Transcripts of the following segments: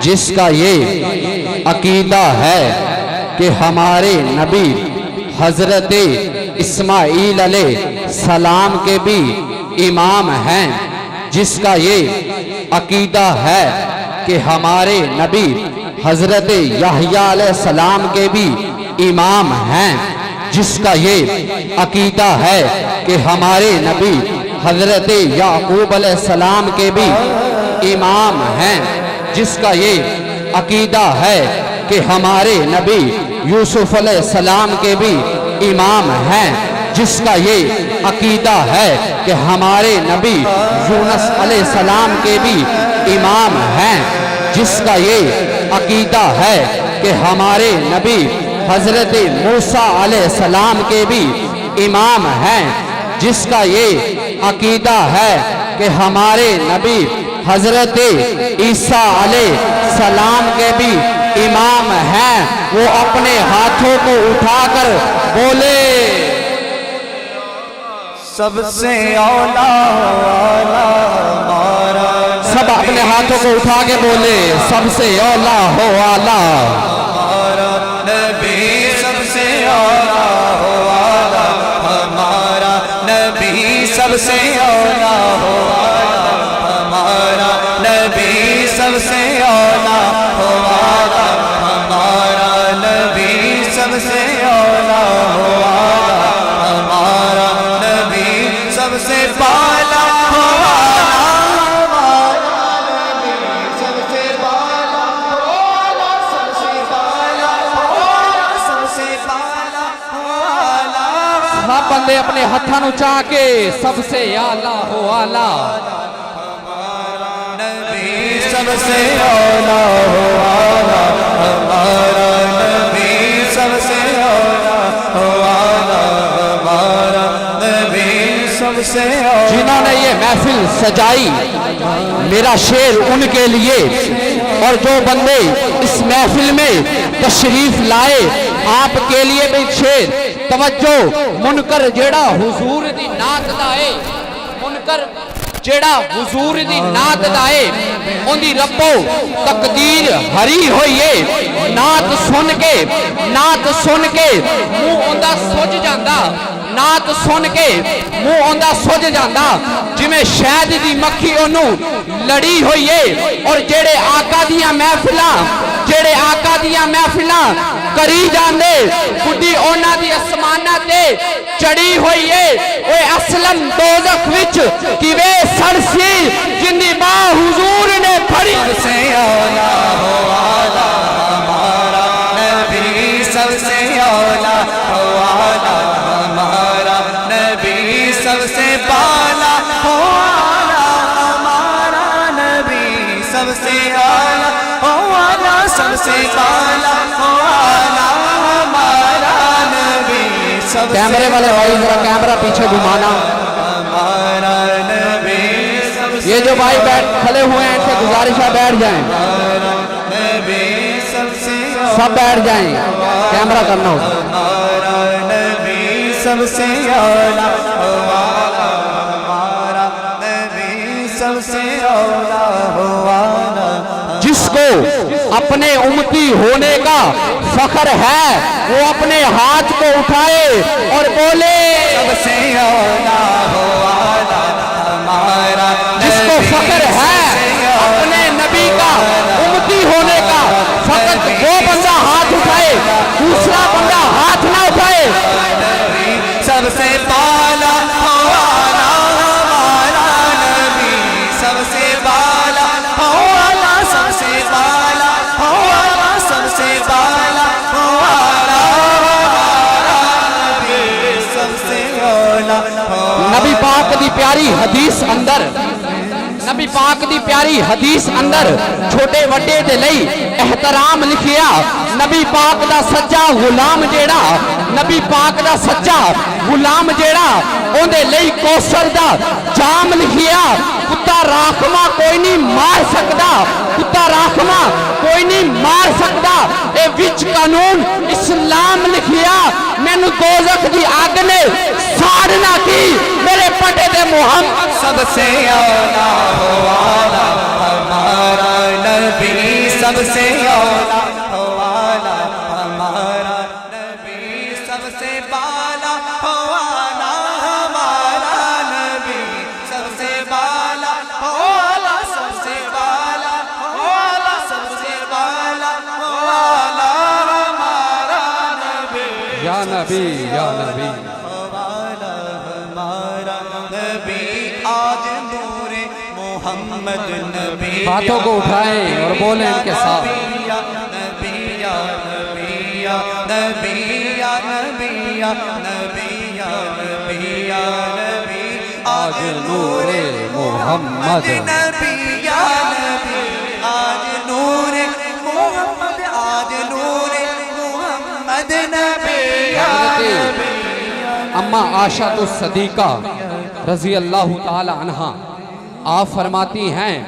جس کا یہ عقیدہ ہے کہ ہمارے نبی حضرت اسماعیل علیہ السلام کے بھی امام ہیں، جس کا یہ عقیدہ ہے کہ ہمارے نبی حضرت یحییٰ علیہ السلام کے بھی امام ہیں، جس کا یہ عقیدہ ہے کہ ہمارے نبی حضرت یعقوب علیہ السلام کے بھی امام ہیں، جس کا یہ عقیدہ ہے کہ ہمارے نبی یوسف علیہ السلام کے بھی امام ہیں، جس کا یہ عقیدہ ہے کہ ہمارے نبی یونس علیہ السلام کے بھی امام ہیں، جس کا یہ عقیدہ ہے کہ ہمارے نبی حضرت موسیٰ علیہ السلام کے بھی امام ہیں، جس کا یہ عقیدہ ہے کہ ہمارے نبی حضرت عیسیٰ علیہ السلام کے بھی امام ہیں۔ وہ اپنے ہاتھوں کو اٹھا کر بولے سب سے اولا ہمارا، سب اپنے ہاتھوں کو اٹھا کے بولے سب سے اولا ہو آلہ ہمارا نبی، سب سے اولا ہو آلہ ہمارا نبی، سب سے اولا ہو آلہ ہمارا نبی، سب سے اولا ہو آلہ ہمارا نبی، سب سے اولا ہو آلہ ہمارا نبی، سب سے بالا ہو آلہ ہمارا نبی، سب سے بالا ہو آلہ، سب سے بالا ہو آلہ، سب سے بالا ہو آلہ۔ سب بندے اپنے ہتھاں نوں چاہ کے سب سے آلہ ہو آلہ نبی سب سے اولا ہو آلہ ہمارا نبی، سب سے اولا ہو آلہ ہمارا نبی، سب سے اولا۔ جنہوں نے یہ محفل سجائی میرا شعر ان کے لیے، اور جو بندے اس محفل میں تشریف لائے آپ کے لیے بھی شعر۔ توجہ، منکر جیڑا حضور دی نعت دائے، منکر جیڑا حضور دی نعت دائے ان دی ربو تقدیر ہری ہوئی ہے۔ نعت سن کے منہ اوندا سج جاندا، نعت سن کے منہ اوندا سج جاندا، جویں شہد دی مکھی انہوں لڑی ہوئی ہے۔ اور جیڑے آقا دیاں محفلاں کری جاندے، بڈھی اونا دی اسمانہ تے چڑی ہوئی ہے۔ اوے اسلم دوزخ وچ کیویں سڑ سی جن دی ماں حضور نے پھڑی۔ سب سے اولا ہو آلہ ہمارا نبی، سب سے اولا ہو آلہ ہمارا نبی، سب سے بالا ہو آلہ ہمارا نبی، سب سے اولا ہو آلہ، سب سے بالا ہو آلہ ہمارا نبی، سب سے کیمرے والے بھائی ذرا کیمرہ پیچھے گھمانا۔ ہمارا نبی، سب سے یہ جو بھائی کھڑے ہوئے ہیں ان سے گزارش ہے بیٹھ جائیں، نبی، سب سے سب بیٹھ جائیں، کیمرہ کرنا ہوگا۔ ہمارا نبی، سب سے اولا ہو آلہ ہمارا نبی، سب سے اولا ہو آلہ۔ جس کو اپنے امتی ہونے کا فخر ہے وہ اپنے ہاتھ کو اٹھائے اور بولے سب سے اولا ہو آلہ ہمارا نبی، جس کو فخر ہے اپنے نبی کا امتی ہونے کا، فقط وہ بندہ ہاتھ اٹھائے، دوسرا بندہ ہاتھ نہ اٹھائے۔ سب سے بالا ہو آلہ ہمارا نبی، سب سے بالا ہو آلہ، سب سے بالا ہو آلہ، سب سے بالا ہو آلہ ہمارا نبی، سب سے اولا ہو۔ نبی پاک دی پیاری حدیث اندر، نبی پاک دی پیاری حدیث اندر چھوٹے وڈے دے لئی احترام لکھیا۔ نبی پاک دا سچا غلام جیڑا، نبی پاک دا سچا غلام جیڑا اون دے لئی کوثر دا جام لکھیا۔ کتا راکھما کوئی نہیں مار سکدا، کتا راکھما کوئی نہیں مار سکدا، اے وچ قانون اسلام لکھیا۔ مینوں دوزخ دی اگ نے ساڑنا کی، میرے پٹے دے محمد سب سے اولا ہو آلہ ہمارا نبی، سب سے اولا ہو والا ہمارا نبی سب سے بالا ہو والا ہمارا نبی سب سے بالا ہو والا سب سے بالا ہو والا سب سے بالا ہو والا ہمارا نبی یا نبی یا نبی والا ہمارا نبی آج نور محمد نبی ہاتھوں کو اٹھائیں اور بولیں ان کے ساتھ یا نبی یا نبی یا نبی یا نبی یا نبی یا نبی یا نبی آج نور محمد نبی یا نبی آج نور محمد آج نور محمد نبی یا نبی اما عائشہ الصدیقہ رضی اللہ تعالی عنہا آپ فرماتی ہیں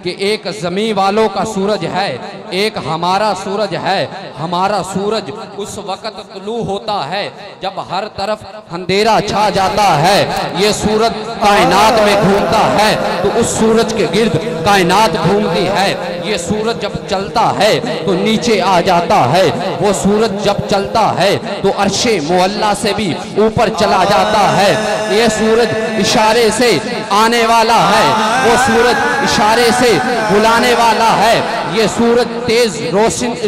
کہ ایک زمین والوں کا سورج ہے ایک ہمارا سورج ہے ہمارا سورج اس وقت طلوع ہوتا ہے جب ہر طرف اندھیرا چھا جاتا ہے یہ سورج کائنات میں گھومتا ہے تو اس سورج کے گرد کائنات گھومتی ہے یہ سورج جب چلتا ہے تو نیچے آ جاتا ہے وہ سورج جب چلتا ہے تو عرش معلیٰ سے بھی اوپر چلا جاتا ہے یہ سورج اشارے سے آنے والا ہے وہ سورج اشارے سے بلانے والا ہے یہ سورج تیز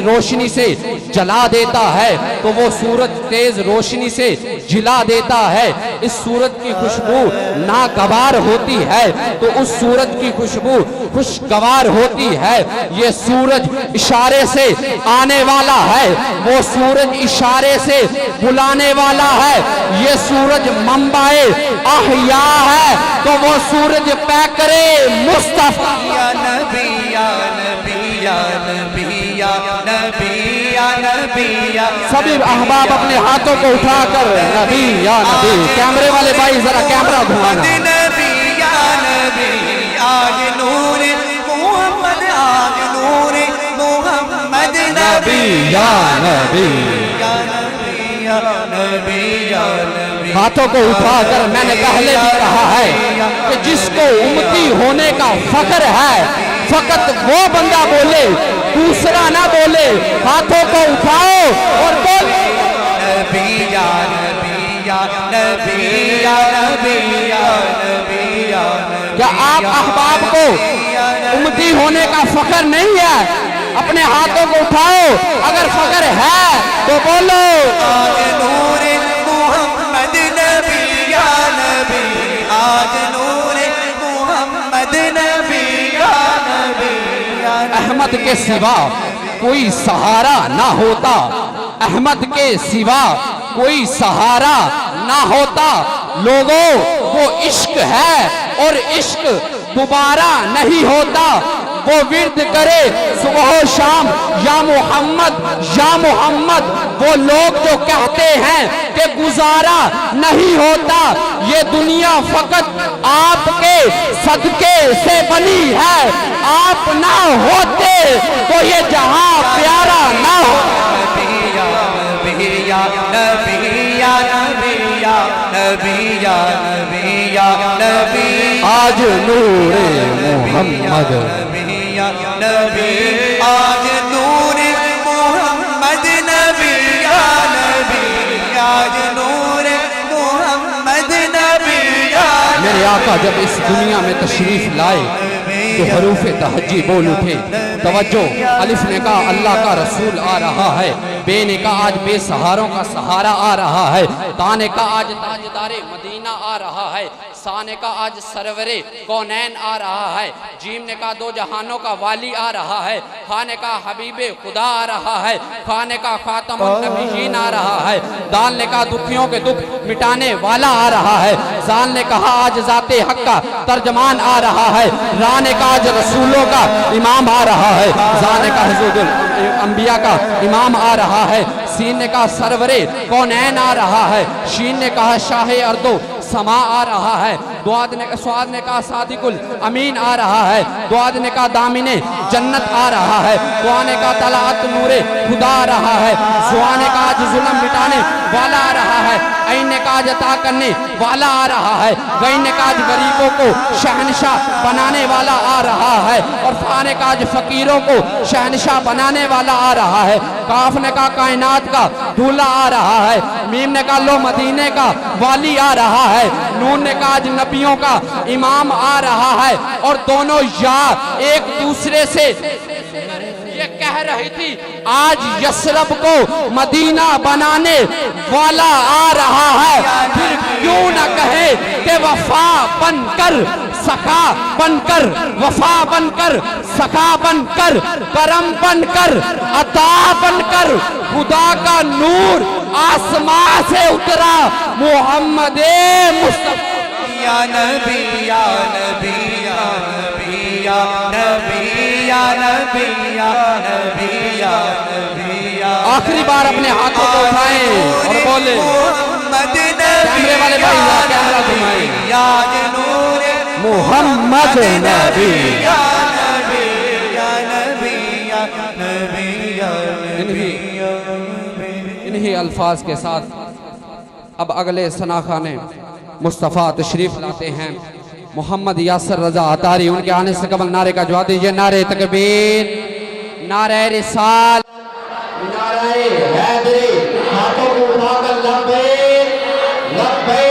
روشنی سے جلا دیتا ہے تو وہ سورج تیز روشنی سے جلا دیتا ہے اس سورج کی خوشبو ناگوار ہوتی ہے تو اس سورج کی خوشبو خوشگوار ہوتی ہے یہ سورج اشارے سے آنے والا ہے وہ سورج اشارے سے بلانے والا ہے یہ سورج منبع احیاء ہے تو وہ سورج پیکرے مصطفیٰ یا نبی یا نبی یا نبی یا نبی یا نبی یا سبھی احباب اپنے ہاتھوں کو اٹھا کر نبی یا نبی کیمرے والے بھائی ذرا کیمرہ گھمانا نبی یا نبی آج نور محمد آج نور محمد نبی یا نبی یا نبی یا نبی یا نبی ہاتھوں کو اٹھا کر میں نے پہلے بھی کہا ہے کہ جس کو امتی ہونے کا فخر ہے فقط وہ بندہ بولے دوسرا نہ بولے ہاتھوں کو اٹھاؤ اور بولے نبی یا نبی یا نبی یا نبی یا نبی یا نبی کیا آپ احباب کو امتی ہونے کا فخر نہیں ہے اپنے ہاتھوں کو اٹھاؤ اگر فخر ہے تو بولو آج نور محمد نبی یا نبی آج نور محمد نبی یا نبی یا نبی احمد کے سوا کوئی سہارا نہ ہوتا احمد کے سوا کوئی سہارا نہ ہوتا لوگوں وہ عشق ہے اور عشق دوبارہ نہیں ہوتا وہ ورد کرے صبح و شام یا محمد وہ لوگ جو کہتے ہیں کہ گزارا نہیں ہوتا یہ دنیا فقط آپ کے صدقے سے بنی ہے آپ نہ ہوتے تو یہ جہاں پیارا نہ ہو نبی یا نبی یا نبی یا نبی یا نبی یا نبی یا نبی آج نور محمد نبی یا نبی آج نور محمد نبی یا نبی آج نور محمد نبی یا میرے آقا جب اس دنیا میں تشریف لائے تو حروف تہجی بول اٹھے توجہ الف نے کہا اللہ کا رسول آ رہا ہے بے نے کہا آج بے سہاروں کا سہارا آ رہا ہے تا نے کہا آج تاجدار مدینہ آ رہا ہے سا نے کہا آج سرور کونین آ رہا ہے جیم نے کہا دو جہانوں کا والی آ رہا ہے خا نے کہا حبیب خدا آ رہا ہے خا نے کہا خاتم النبیین آ رہا ہے دال نے کہا دکھیوں کے دکھ مٹانے والا آ رہا ہے زال نے کہا آج ذات حق کا ترجمان آ رہا ہے را نے کہا آج رسولوں کا امام آ رہا ہے زا نے کہا حضور الانبیاء کا امام آ رہا ہے سین نے کہا سرور کونین آ رہا ہے شین نے کہا شاہ اردو سما آ رہا ہے سواد نے کہا صادق الامین آ رہا ہے دعاد نے کہا دامن جنت آ رہا ہے دعا نے کہا طلعت نور خدا آ رہا ہے زوا نے کہا آج ظلم مٹانے والا آ رہا ہے، عین نکاج عطا کرنے والا آ رہا ہے، غین نکاج غریبوں کو شہنشاہ بنانے والا آ رہا ہے، اور فا نکاج فقیروں کو شہنشاہ بنانے والا آ رہا ہے، کاف نکاح کائنات کا دولہ آ رہا ہے، میم نکاح لو مدینے کا والی آ رہا ہے، نون نکاج نبیوں کا امام آ رہا ہے، اور دونوں یا ایک دوسرے سے یہ کہہ رہی تھی آج یثرب کو مدینہ بنانے والا آ رہا ہے، پھر کیوں نہ کہے کہ وفا بن کر سخا بن کر، وفا بن کر سخا بن کر، کرم بن کر عطا بن کر، خدا کا نور آسمان سے اترا محمد مصطفیٰ یا نبی یا نبی یا نبی یا نبی یا نبی یا نبی یا نبی یا آخری بار اپنے ہاتھوں کو اٹھائیں اور بولے محمد کیمرے والے بھائی کیمرہ گھمائیں، یا نور محمد نبی یا نبی یا نبی یا نبی یا نبی یا نبی۔ انہی الفاظ کے ساتھ اب اگلے ثناخوانے مصطفیٰ تشریف لاتے ہیں، محمد یاسر رضا عطاری، ان کے آنے سے قبل نعرے کا جواب دیجئے، نعرہ تکبیر، نعرہ رسال، نعرہ حیدری، ہاتھوں کو اٹھا کر لبیک لبیک